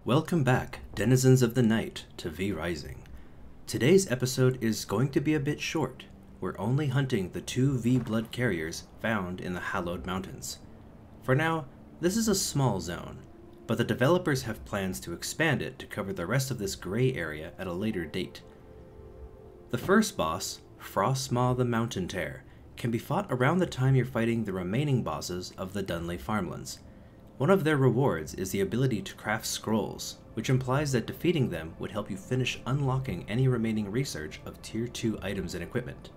Welcome back, denizens of the night, to V Rising. Today's episode is going to be a bit short. We're only hunting the 2 V blood carriers found in the Hallowed Mountains. For now, this is a small zone, but the developers have plans to expand it to cover the rest of this gray area at a later date. The first boss, Frostmaw the Mountain Terror, can be fought around the time you're fighting the remaining bosses of the Dunley farmlands. One of their rewards is the ability to craft scrolls, which implies that defeating them would help you finish unlocking any remaining research of Tier 2 items and equipment.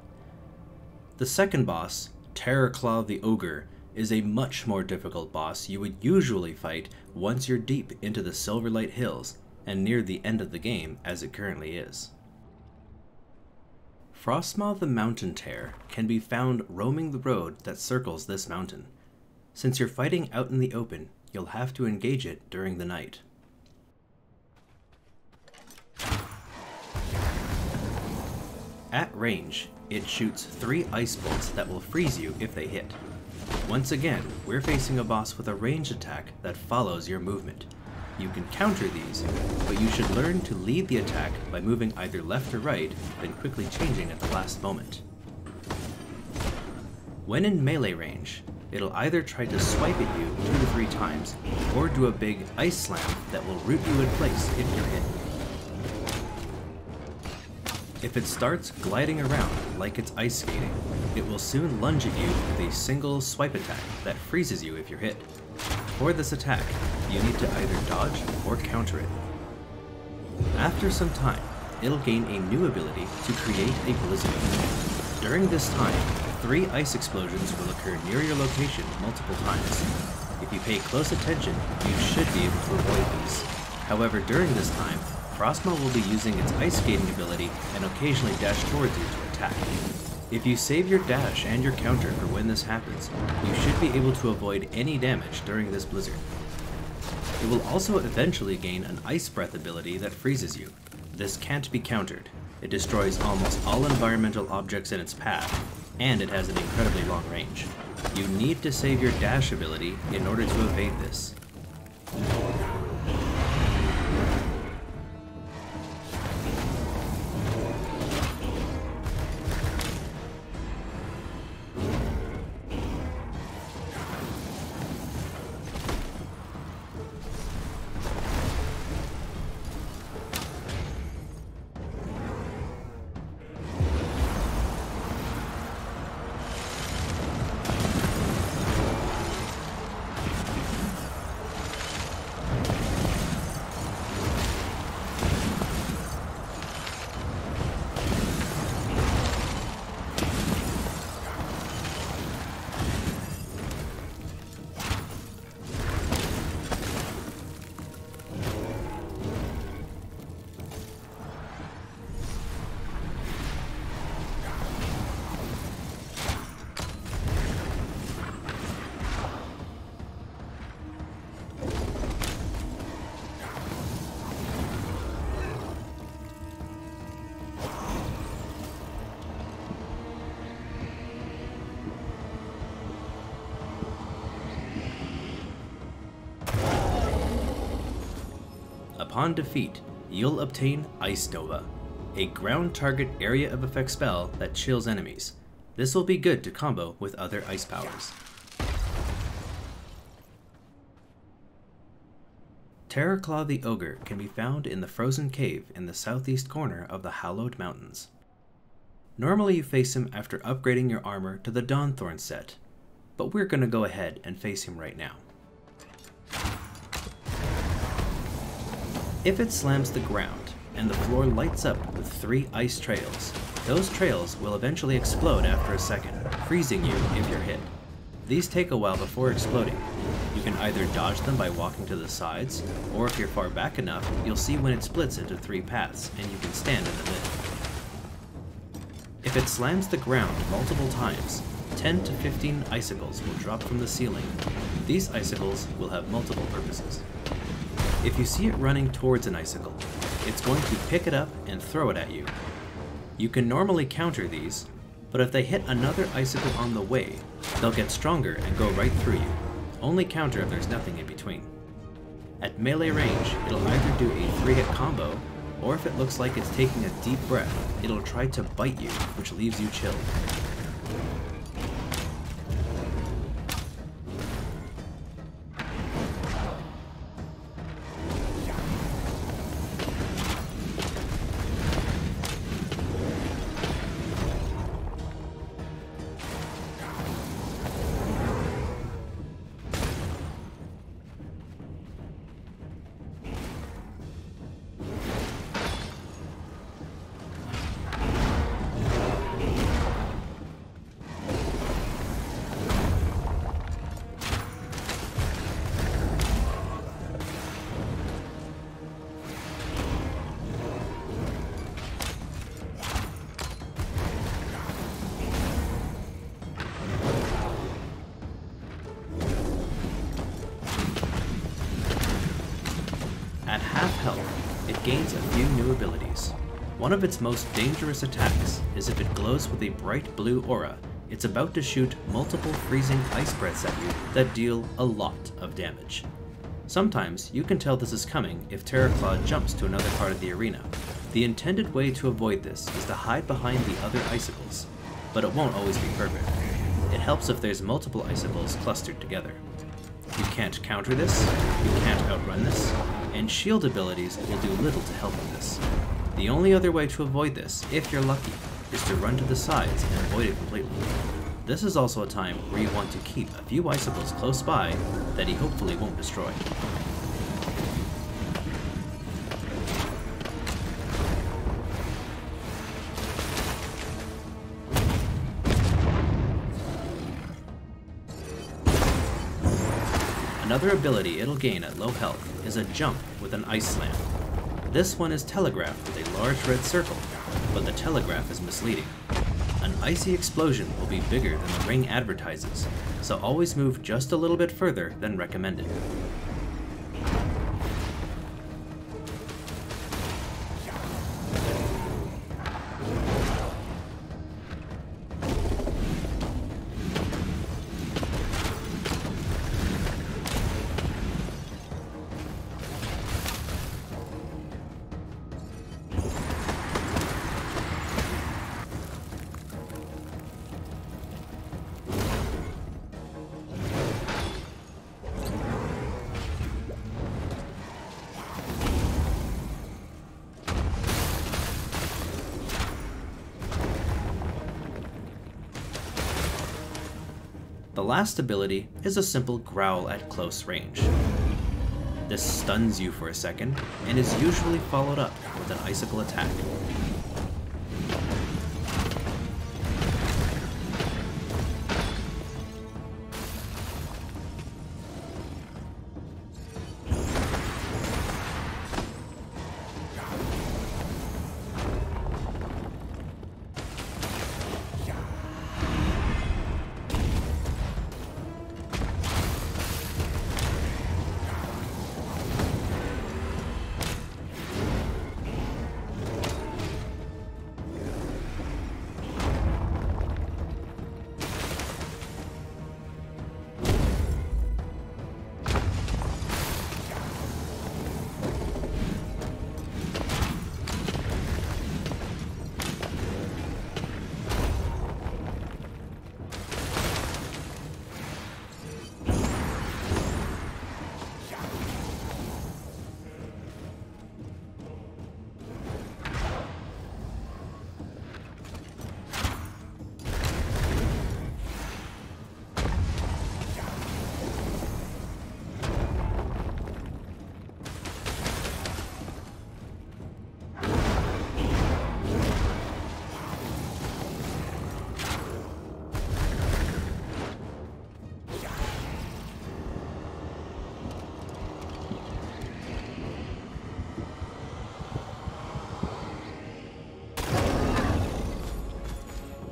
The second boss, Terrorclaw the Ogre, is a much more difficult boss you would usually fight once you're deep into the Silverlight Hills and near the end of the game as it currently is. Frostmaw the Mountain Terror can be found roaming the road that circles this mountain. Since you're fighting out in the open, you'll have to engage it during the night. At range, it shoots 3 ice bolts that will freeze you if they hit. Once again, we're facing a boss with a ranged attack that follows your movement. You can counter these, but you should learn to lead the attack by moving either left or right, then quickly changing at the last moment. When in melee range, it'll either try to swipe at you 2 to 3 times, or do a big ice slam that will root you in place if you're hit. If it starts gliding around like it's ice skating, it will soon lunge at you with a single swipe attack that freezes you if you're hit. For this attack, you need to either dodge or counter it. After some time, it'll gain a new ability to create a blizzard. During this time, 3 ice explosions will occur near your location multiple times. If you pay close attention, you should be able to avoid these. However, during this time, Frostmaw will be using its ice skating ability and occasionally dash towards you to attack. If you save your dash and your counter for when this happens, you should be able to avoid any damage during this blizzard. It will also eventually gain an ice breath ability that freezes you. This can't be countered. It destroys almost all environmental objects in its path, and it has an incredibly long range. You need to save your dash ability in order to evade this. Upon defeat, you'll obtain Ice Nova, a ground target area of effect spell that chills enemies. This will be good to combo with other ice powers. Terrorclaw the Ogre can be found in the frozen cave in the southeast corner of the Hallowed Mountains. Normally you face him after upgrading your armor to the Dawnthorn set, but we're gonna go ahead and face him right now. If it slams the ground and the floor lights up with 3 ice trails, those trails will eventually explode after a second, freezing you if you're hit. These take a while before exploding. You can either dodge them by walking to the sides, or if you're far back enough, you'll see when it splits into 3 paths and you can stand in the middle. If it slams the ground multiple times, 10 to 15 icicles will drop from the ceiling. These icicles will have multiple purposes. If you see it running towards an icicle, it's going to pick it up and throw it at you. You can normally counter these, but if they hit another icicle on the way, they'll get stronger and go right through you. Only counter if there's nothing in between. At melee range, it'll either do a 3-hit combo, or if it looks like it's taking a deep breath, it'll try to bite you, which leaves you chilled. At half health, it gains a few new abilities. One of its most dangerous attacks is if it glows with a bright blue aura, it's about to shoot multiple freezing ice breaths at you that deal a lot of damage. Sometimes you can tell this is coming if Terrorclaw jumps to another part of the arena. The intended way to avoid this is to hide behind the other icicles, but it won't always be perfect. It helps if there's multiple icicles clustered together. You can't counter this, you can't outrun this, and shield abilities will do little to help with this. The only other way to avoid this, if you're lucky, is to run to the sides and avoid it completely. This is also a time where you want to keep a few icicles close by that he hopefully won't destroy. Another ability it'll gain at low health is a jump with an ice slam. This one is telegraphed with a large red circle, but the telegraph is misleading. An icy explosion will be bigger than the ring advertises, so always move just a little bit further than recommended. The last ability is a simple growl at close range. This stuns you for a second, and is usually followed up with an icicle attack.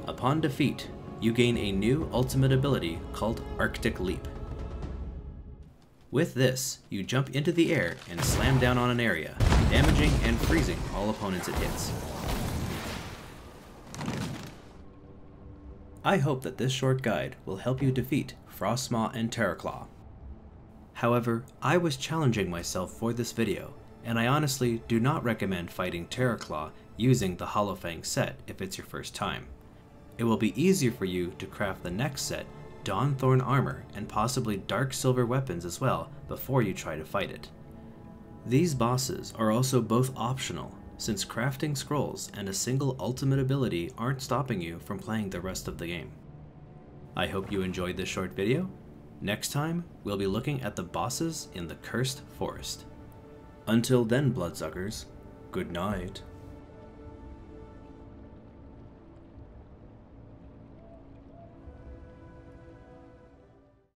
Upon defeat, you gain a new ultimate ability called Arctic Leap. With this, you jump into the air and slam down on an area, damaging and freezing all opponents it hits. I hope that this short guide will help you defeat Frostmaw and Terrorclaw. However, I was challenging myself for this video, and I honestly do not recommend fighting Terrorclaw using the Hollowfang set if it's your first time. It will be easier for you to craft the next set, Dawnthorn armor and possibly Darksilver weapons as well before you try to fight it. These bosses are also both optional, since crafting scrolls and a single ultimate ability aren't stopping you from playing the rest of the game. I hope you enjoyed this short video. Next time, we'll be looking at the bosses in the Cursed Forest. Until then, Bloodsuckers, good night.